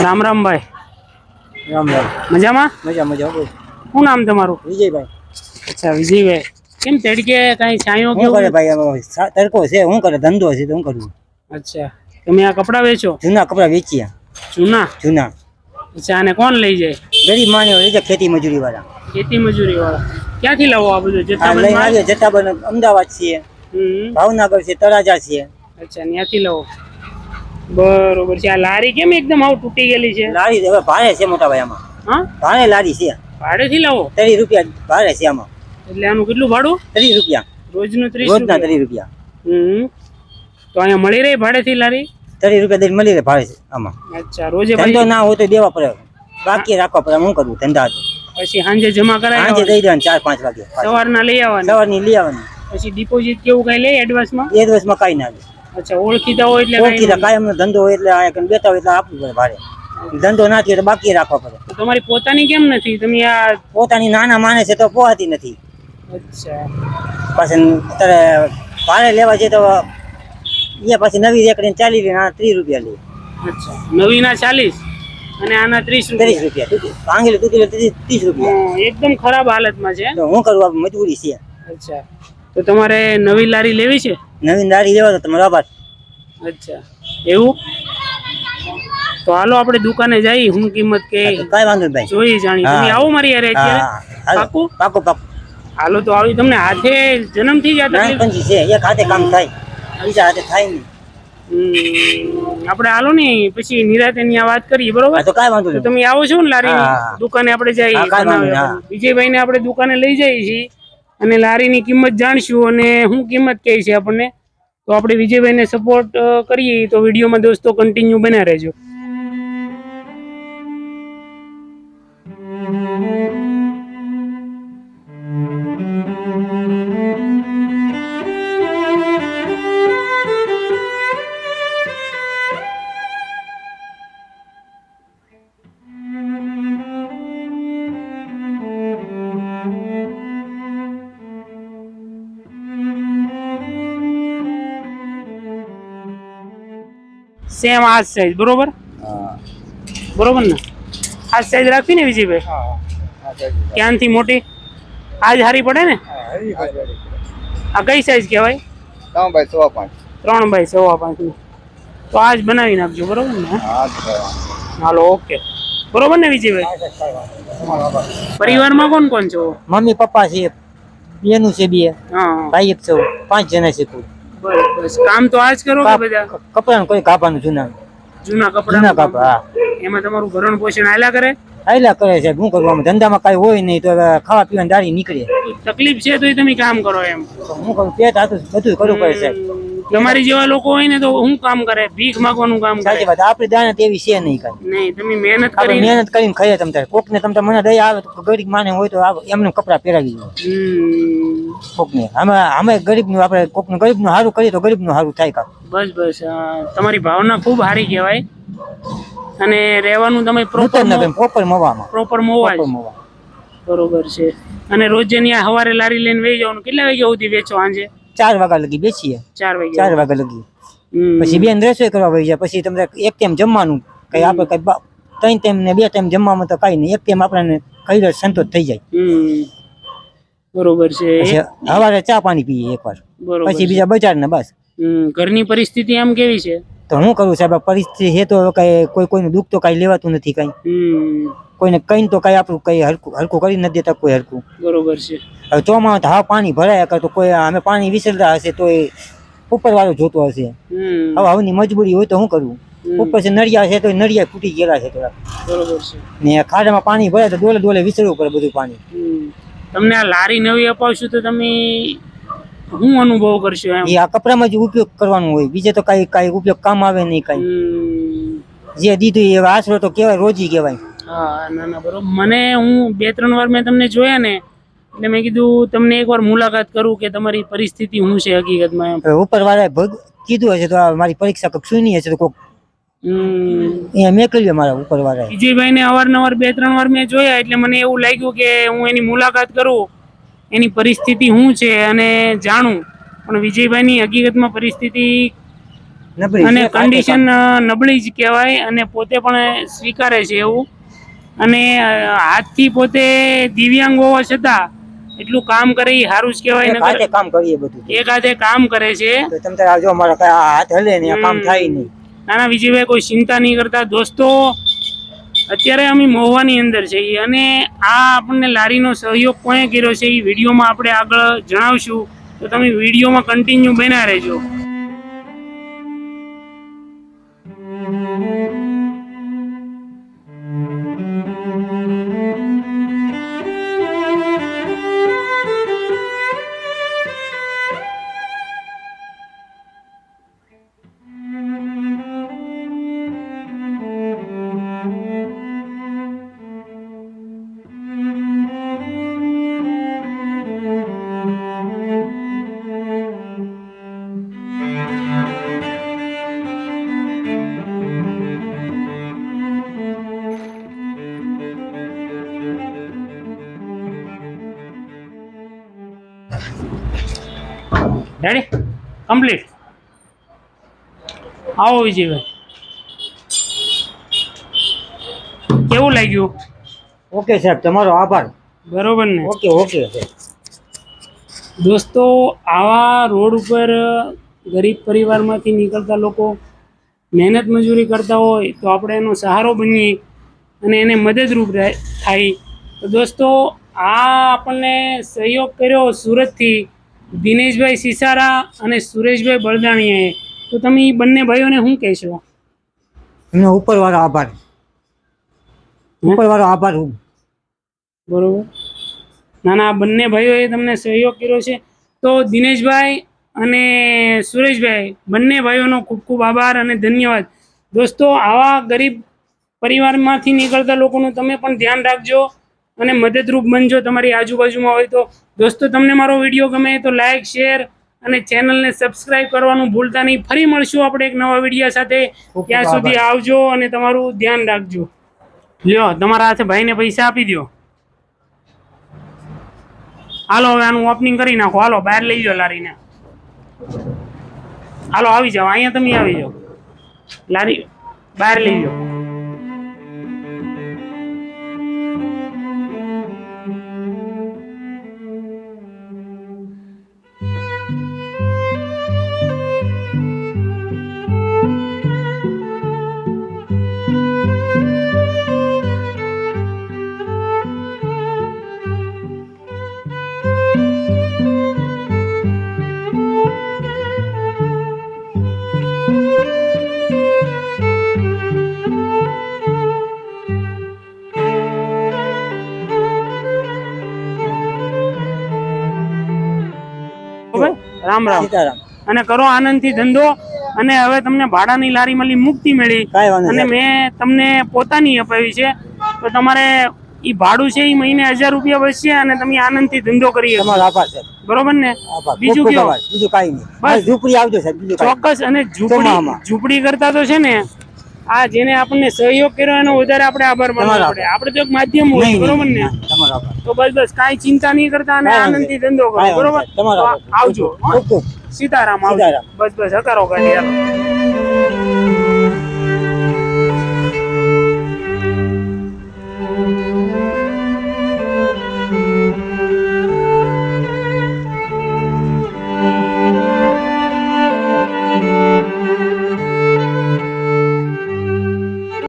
રામ રામ ભાઈ. રામ રામ. મજામાં? મજા બોલ. શું નામ તમારું? વિજયભાઈ. અચ્છા વિજયભાઈ, કેમ તડકે કઈ છાંયો શું કરે ભાઈ, તડકો છે, શું કરે, ધંધો છે તો શું કરવું. અચ્છા, તમે આ કપડા વેચો? જૂના કપડા વેચ્યા. જૂના. અચ્છા, અને કોણ લઈ જાય? ગરીબ માણસો લઈ જાય, ખેતી મજૂરી વાળા. ખેતી મજૂરી વાળા ક્યાંથી લાવો આ બધું? જથ્થાબંધ અમદાવાદ છે, ભાવનગર છે, તળાજા છે. અચ્છા, ત્યાંથી લાવો. બરોબર છે. આ લારી કેમ એકદમ આવું તૂટી ગયેલી છે? લારી હવે ભાડે છે મોટા ભાઈ આમાં. હા, ભાડે લારી છે. ભાડેથી લાવો? 30 રૂપિયા ભાડે છે આમાં. એટલે આનું કેટલું ભાડું? 30 રૂપિયા રોજનું. 30 રોજના 30 રૂપિયા. તો અહીંયા મળી રહી ભાડેથી લારી? 30 રૂપિયા દઈને મળી રહે ભાડે છે આમાં. અચ્છા, રોજે ધંધો ના હોય તો દેવા પડે, બાકી રાખવા પડે. શું કરવું ધંધા? પછી સાંજે જમા કરાય? સાંજે દઈ દેવાનું 4-5 વાગે. સવારના લઈ આવવાની? સવારની લઈ આવવાની. પછી ડિપોઝિટ કેવું કઈ લે એડવાન્સમાં? એડવાન્સમાં કઈ ના લે. અચ્છા, ઓળખીતા હોય એટલે ઓળખીતા કાયમનો ધંધો હોય એટલે આ બેઠા હોય એટલે આપવું પડે ભાડે. ધંધો ના થયો તો બાકી રાખવા પડે. તો તમારી પોતાની કેમ નથી? તમે આ પોતાની નાના માને છે તો પોહાતી નથી. અચ્છા, પાછી અત્યારે ભાડે લેવા જઈએ તો એ પાછી નવી રેકડી 40 લે, 30 રૂપિયા લે. અચ્છા, નવીના 40 અને આના 30 રૂપિયા. આંગળી તૂટી 30 રૂપિયા. એકદમ ખરાબ હાલતમાં છે. તો હું કરું, મજબૂરી છે. અચ્છા, તો તમારે નવી લારી લેવી છે? નવીન લારી લેવા તો તમારો આભાર. અચ્છા, એવું? તો હાલો આપણે દુકાને જઈ, હું કિંમત કે કઈ વાંધો નહીં ભાઈ, જોઈ જાણી. તમે આવો મારી યાર અત્યારે? પાકું? પાકું. હાલો તો આવી. તમને હાથે જન્મથી જ આ તકલીફ છે? એક હાથે કામ થાય, બીજા હાથે થાય નહીં. આપણે હાલો ને પછી નિરાતે ની વાત કરીએ, બરોબર? તો કઈ વાંધો નહીં. તમે આવો છો ને લારી દુકાને? આપણે જઈએ, વિજયભાઈ ને આપણે દુકાને લઈ જઈએ છીએ અને લારીની કિંમત જાણશું અને શું કિંમત કહે છે આપણને. તો આપણે વિજયભાઈને સપોર્ટ કરીએ. તો વિડીયોમાં દોસ્તો કન્ટિન્યુ બના રહેજો. સેમ આ સાઈઝ બરોબર? બરોબર ને? આ સાઈઝ રાખવી ને વિજયભાઈ? ક્યાંથી મોટી આજ હારી પડે ને? આ કઈ સાઈઝ કહેવાય? 3x5. તો આજ બનાવી નાખજો, બરોબર ને? હાલો, ઓકે. બરોબર ને વિજયભાઈ? પરિવારમાં કોણ કોણ છો? મમ્મી પપ્પા છે, બેનું છે 2, ભાઈ 1 છે, 5 જણા છે. બસ કામ તો આજ કરો કે બધા? કપડા કોઈ કાપાનું જૂના કપડા. એમાં તમારું ભરણ પોષણ આયલા કરે છે. શું કરવું, ધંધામાં કઈ હોય નહીં તો ખાવા પીવાની દારી નીકળે. તકલીફ છે તો તમે કામ કરો એમ? શું કરું, પેટ હાથું બધું કરવું પડે છે. તમારી જેવા લોકો હોય ને તો હું કામ કરે, ભીખ માંગવાનું કામ કરે. સાચી વાત. આપણી દાનત એવી છે નહીં કઈ. નહીં, તમે મહેનત કરીને ખાઈએ. તમે કોક ને તમને મને દયા આવે તો ગરીબ માને હોય તો એમને કપડા પહેરાવી દો કોક ને. અમે ગરીબ નું, આપણે કોક નું ગરીબ નું સારું કરીએ તો ગરીબ નું સારું થાય કામ. બસ તમારી ભાવના ખૂબ સારી કહેવાય. અને રહેવાનું તમે પ્રોપર મોવા. બરોબર છે. અને રોજ સવારે લારી લઈને વહી જવાનું. કેટલા વાગ્યા સુધી વેચો? સાંજે 4 વાગ્યા લગી બેસીએ. 4 વાગ્યા લગી. પછી બેન રસોઈ કરવા વહી જાય. પછી તમને એક ટાઈમ જમવાનું કઈ આપણે કઈ 3 ટાઈમ ને 2 ટાઈમ જમવામાં તો કઈ નહીં, એક ટાઈમ આપણને ખાઈ સંતોષ થઈ જાય. બરોબર છે. સવારે ચા પાણી પીએ એકવાર, પછી બીજા બજાર ને બસ. ઘરની પરિસ્થિતિ આમ કેવી છે? તો હું કરું સાહેબ, પરિસ્થિતિ છે તો કઈ કોઈનું દુઃખ તો કઈ લેવાતું નથી. કઈ કોઈને કઈ તો કઈ આપણું કઈ હરકું કરી નથી દેતા કોઈ હરકું. બરોબર છે. હવે ચોમામાં તો પાણી ભરાયા કરતો, કોઈ અમે પાણી વિસરતા હશે તો એ ઉપર વાળો જોતો હશે. હવે હવની મજબૂરી હોય તો શું કરવું? ઉપર છે નળિયા છે તો નળિયા ફૂટી ગયેલા છે થોડા. બરોબર છે. ને ખાડામાં પાણી ભરાય તો ડોલે વિસરવું પડે બધું પાણી. તમને આ લારી નવી અપાવશું તો તમે શું અનુભવ કરશો? એમ આ કપડામાં જ ઉપયોગ કરવાનો હોય, બીજે તો કઈ ઉપયોગ કામ આવે નહીં. કઈ જે દીધું એ આશરો તો કેવાય, રોજી કેવાય. હા, ના બરોબર. હું 2-3 વાર મેં તમને જોયા ને એટલે મેં કીધું તમને એકવાર મુલાકાત કરું કે તમારી પરિસ્થિતિ શું છે હકીકતમાં. ઉપર વાળા કીધું હશે તો મારી પરીક્ષા સુની હશે તો કોક અહીંયા મેકલ્યો મારા ઉપર વાળા. વિજયભાઈ ને અવારનવાર 2-3 વાર મેં જોયા એટલે મને એવું લાગ્યું કે હું એની મુલાકાત કરું, એની પરિસ્થિતિ શું છે અને જાણું. પણ વિજયભાઈની હકીકતમાં પરિસ્થિતિ નબળી અને છે, કન્ડિશન નબળી જ કહેવાય અને પોતે પણ સ્વીકારે છે એવું. અને હાથથી પોતે દિવ્યાંગ હોવા છતાં એટલું કામ કરે એ સારું જ કહેવાય. એક હાથે કામ કરીએ બધું, એક હાથે કામ કરે છે. તો તમે તારે જો મારા કઈ હાથ હલે ને આ કામ થાય નહીં. નાના વિજયભાઈ કોઈ ચિંતા નહીં કરતા. દોસ્તો અત્યારે અમે મહુવાની અંદર છીએ અને આ આપણને લારીનો સહયોગ કોણે કર્યો છે એ વિડીયોમાં આપણે આગળ જણાવશું, તો તમે વિડીયોમાં કન્ટિન્યુ બન્યા રહેજો. Ready complete. આવો વિજયભાઈ, કેવું લાગ્યું? ઓકે સાહેબ, તમારો આભાર. બરોબર ને? Okay okay. દોસ્તો આવા રોડ ઉપર ગરીબ પરિવારમાંથી નીકળતા લોકો મહેનત મજૂરી કરતા હોય તો આપણે એનો સહારો બનીએ અને એને મદદરૂપ થાય. તો દોસ્તો આ આપણને સહયોગ કર્યો સુરતથી દિનેશભાઈ સિસારા અને સુરેશભાઈ બળદાણીયાએ. તો તમે એ બંને ભાઈઓને શું કહેશો? એમનો ઉપરવાળો આભાર, ઉપરવાળો આભાર. બરોબર. નાના બંને ભાઈઓએ તમને સહયોગ કર્યો છે તો દિનેશભાઈ અને સુરેશભાઈ બંને ભાઈઓનો ખૂબ ખૂબ આભાર અને ધન્યવાદ. દોસ્તો આવા ગરીબ પરિવારમાંથી નીકળતા લોકોનું તમે પણ ધ્યાન રાખજો અને મદદરૂપ બનજો તમારી આજુબાજુમાં હોય તો. દોસ્તો તમને મારો વિડીયો ગમે તો લાઇક, શેર અને ચેનલને સબસ્ક્રાઈબ કરવાનું ભૂલતા નહીં. ફરી મળશું આપણે એક નવા વિડીયો સાથે. ત્યાં સુધી આવજો અને તમારું ધ્યાન રાખજો. લ્યો તમારા હાથે ભાઈને પૈસા આપી દો. હાલો હવે આનું ઓપનિંગ કરી નાખો. હાલો બહાર લઈ જાઓ લારીને. હાલો આવી જાઓ, અહીંયા તમે આવી જાઓ, લારી બહાર લઈ જાઓ. રામ રામ. અને કરો આનંદથી ધંધો. અને હવે તમને ભાડાની લારી મળી, મુક્તિ મળી અને મેં તમને પોતાની અપાવી છે. તો તમારે ઈ ભાડું છે એ મહિને 1000 રૂપિયા બચશે અને તમે આનંદથી ધંધો કરી શકો. તમારો આભાર સાહેબ. બરોબર ને? બીજું કેવું? બીજું કાઈ નહીં, બસ ઝૂંપડી આવજો સાહેબ. બીજું ચોક્કસ. અને ઝૂંપડી કરતા તો છે ને આ જેને આપણને સહયોગ કર્યો એનો વધારે આપણે આભાર માનવો પડે. આપણે તો એક માધ્યમ હોય, બરોબર ને? તો બસ કાંઈ ચિંતા નહીં કરતા અને આનંદથી ધંધો કરો. બરોબર? આવજો. સીતારામ. આવજો. બસ હકારો ગાડી.